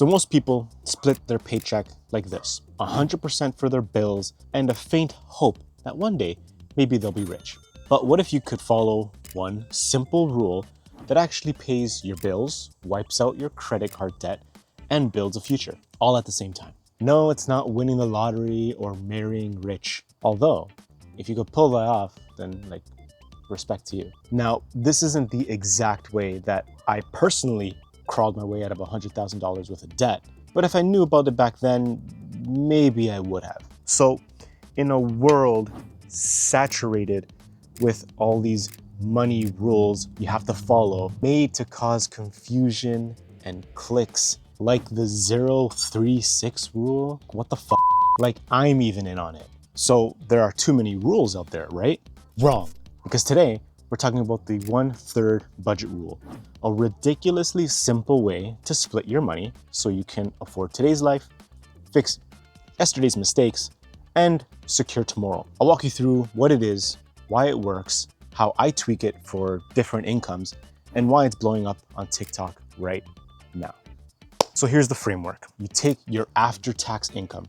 So most people split their paycheck like this: 100% for their bills and a faint hope that one day maybe they'll be rich. But what if you could follow one simple rule that actually pays your bills, wipes out your credit card debt, and builds a future, all at the same time? No, it's not winning the lottery or marrying rich. Although, if you could pull that off, then respect to you. Now, this isn't the exact way that I personally crawled my way out of $100,000 worth of debt, but if I knew about it back then, maybe I would have. So, in a world saturated with all these money rules you have to follow, made to cause confusion and clicks, like the 036 rule. What the fuck? Like, I'm even in on it. So there are too many rules out there, right? Wrong. Because today we're talking about the 1/3 budget rule, a ridiculously simple way to split your money so you can afford today's life, fix yesterday's mistakes, and secure tomorrow. I'll walk you through what it is, why it works, how I tweak it for different incomes, and why it's blowing up on TikTok right now. So here's the framework. You take your after-tax income,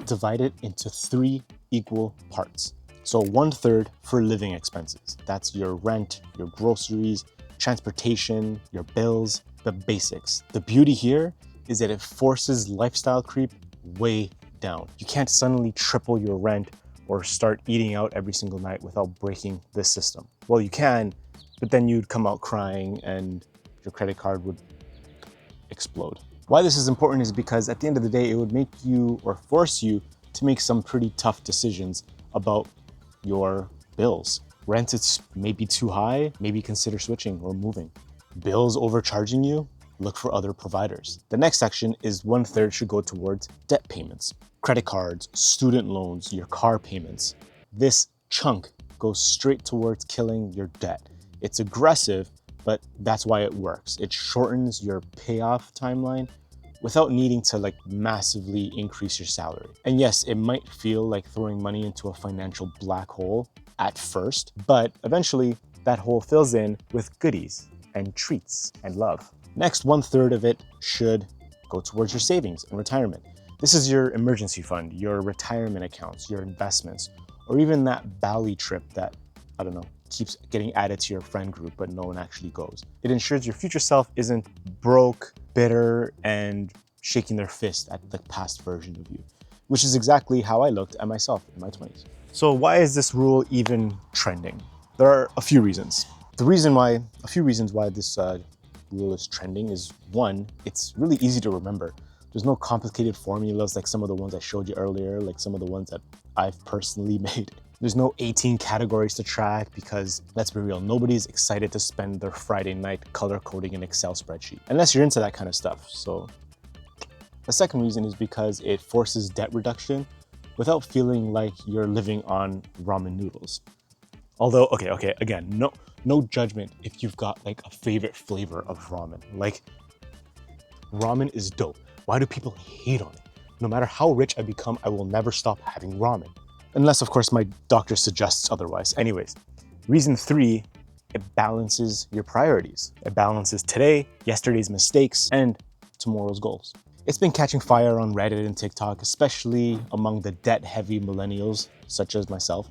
divide it into 3 equal parts. So 1/3 for living expenses. That's your rent, your groceries, transportation, your bills, the basics. The beauty here is that it forces lifestyle creep way down. You can't suddenly triple your rent or start eating out every single night without breaking this system. Well, you can, but then you'd come out crying and your credit card would explode. Why this is important is because at the end of the day, it would make you or force you to make some pretty tough decisions about your bills. Rent, it's maybe too high, maybe consider switching or moving. Bills overcharging you, look for other providers. The next section is 1/3 should go towards debt payments, credit cards, student loans, your car payments. This chunk goes straight towards killing your debt. It's aggressive, but that's why it works. It shortens your payoff timeline without needing to massively increase your salary. And yes, it might feel like throwing money into a financial black hole at first, but eventually that hole fills in with goodies and treats and love. Next, 1/3 of it should go towards your savings and retirement. This is your emergency fund, your retirement accounts, your investments, or even that Bali trip that, I don't know, keeps getting added to your friend group, but no one actually goes. It ensures your future self isn't broke, bitter, and shaking their fist at the past version of you, which is exactly how I looked at myself in my 20s. So why is this rule even trending? There are a few reasons. A few reasons why this rule is trending is, one, it's really easy to remember. There's no complicated formulas like some of the ones I showed you earlier, like some of the ones that I've personally made. There's no 18 categories to track because, let's be real, nobody's excited to spend their Friday night color coding an Excel spreadsheet, unless you're into that kind of stuff. So the second reason is because it forces debt reduction without feeling like you're living on ramen noodles. Although, okay, again, no judgment if you've got a favorite flavor of ramen. Ramen is dope. Why do people hate on it? No matter how rich I become, I will never stop having ramen. Unless, of course, my doctor suggests otherwise. Anyways, reason 3, it balances your priorities. It balances today, yesterday's mistakes, and tomorrow's goals. It's been catching fire on Reddit and TikTok, especially among the debt-heavy millennials, such as myself,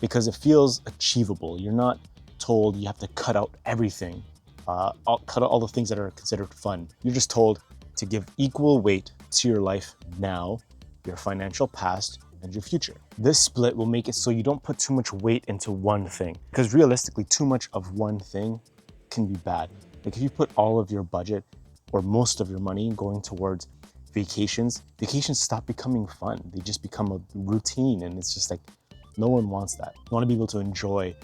because it feels achievable. You're not told you have to cut out everything, cut out all the things that are considered fun. You're just told to give equal weight to your life now, your financial past, and your future. This split will make it so you don't put too much weight into one thing, because realistically, too much of one thing can be bad. If you put all of your budget or most of your money going towards vacations stop becoming fun. They just become a routine, and it's just no one wants that. You want to be able to enjoy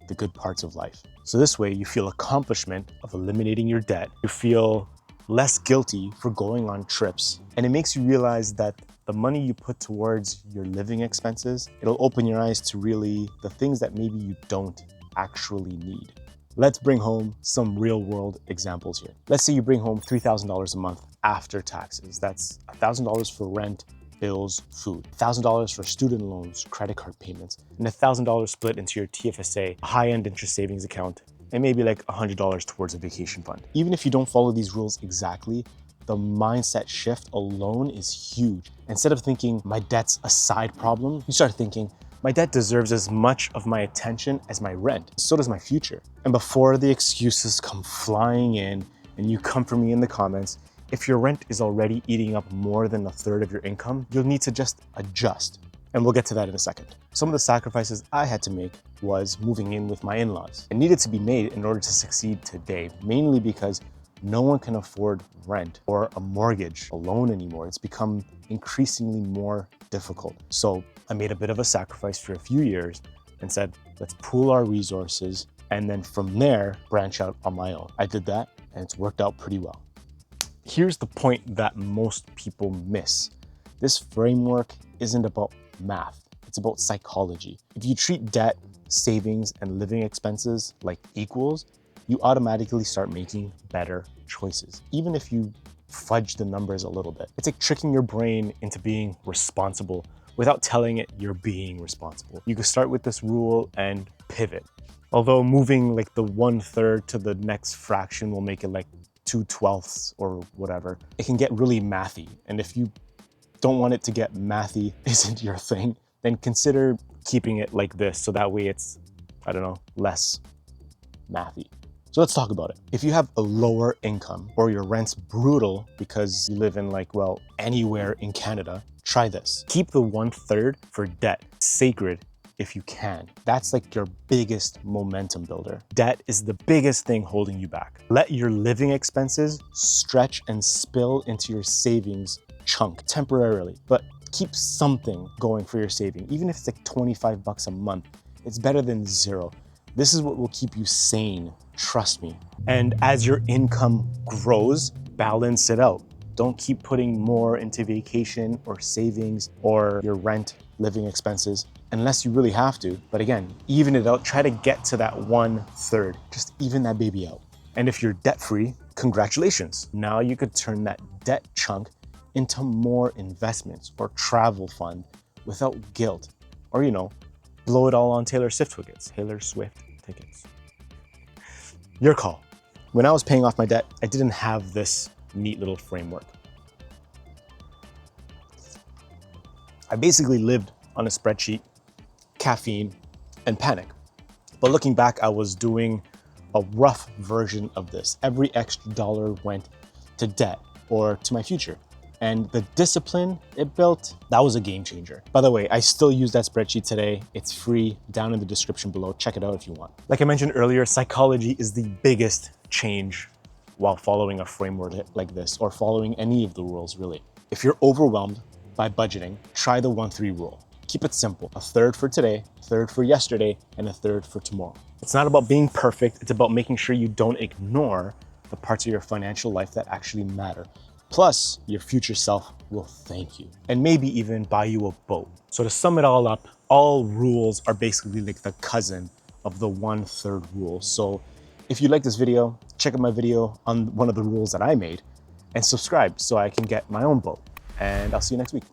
the good parts of life. So this way you feel accomplishment of eliminating your debt. You feel less guilty for going on trips, and it makes you realize that the money you put towards your living expenses, it'll open your eyes to really the things that maybe you don't actually need. Let's bring home some real world examples here. Let's say you bring home $3,000 a month after taxes. That's $1,000 for rent, bills, food, $1,000 for student loans, credit card payments, and $1,000 split into your TFSA, high-end interest savings account, and maybe $100 towards a vacation fund. Even if you don't follow these rules exactly, the mindset shift alone is huge. Instead of thinking my debt's a side problem, you start thinking my debt deserves as much of my attention as my rent. So does my future. And before the excuses come flying in and you come for me in the comments, if your rent is already eating up more than a third of your income, you'll need to just adjust. And we'll get to that in a second. Some of the sacrifices I had to make was moving in with my in-laws. It needed to be made in order to succeed today, mainly because no one can afford rent or a mortgage alone anymore. It's become increasingly more difficult. So I made a bit of a sacrifice for a few years and said, let's pool our resources and then from there, branch out on my own. I did that and it's worked out pretty well. Here's the point that most people miss. This framework isn't about math, it's about psychology. If you treat debt, savings, and living expenses like equals, you automatically start making better choices, even if you fudge the numbers a little bit. It's like tricking your brain into being responsible without telling it you're being responsible. You can start with this rule and pivot. Although moving like the 1/3 to the next fraction will make it like 2/12 or whatever, it can get really mathy. And if you don't want it to get mathy, isn't your thing, then consider keeping it like this so that way it's, I don't know, less mathy. So let's talk about it. If you have a lower income or your rent's brutal because you live in like, well, anywhere in Canada, try this. Keep the 1/3 for debt sacred if you can. That's like your biggest momentum builder. Debt is the biggest thing holding you back. Let your living expenses stretch and spill into your savings chunk temporarily, but keep something going for your saving. Even if it's like 25 bucks a month, it's better than zero. This is what will keep you sane, trust me. And as your income grows, balance it out. Don't keep putting more into vacation or savings or your rent, living expenses, unless you really have to. But again, even it out, try to get to that 1/3, just even that baby out. And if you're debt-free, congratulations. Now you could turn that debt chunk into more investments or travel fund without guilt. Or, you know, blow it all on Taylor Swift tickets. Your call. When I was paying off my debt, I didn't have this neat little framework. I basically lived on a spreadsheet, caffeine, and panic. But looking back, I was doing a rough version of this. Every extra dollar went to debt or to my future. And the discipline it built, that was a game changer. By the way, I still use that spreadsheet today. It's free down in the description below. Check it out if you want. Like I mentioned earlier, psychology is the biggest change while following a framework like this or following any of the rules really. If you're overwhelmed by budgeting, try the 1/3 rule. Keep it simple. 1/3 for today, 1/3 for yesterday, and 1/3 for tomorrow. It's not about being perfect. It's about making sure you don't ignore the parts of your financial life that actually matter. Plus, your future self will thank you and maybe even buy you a boat. So to sum it all up, all rules are basically like the cousin of the 1/3 rule. So if you like this video, check out my video on one of the rules that I made and subscribe so I can get my own boat. And I'll see you next week.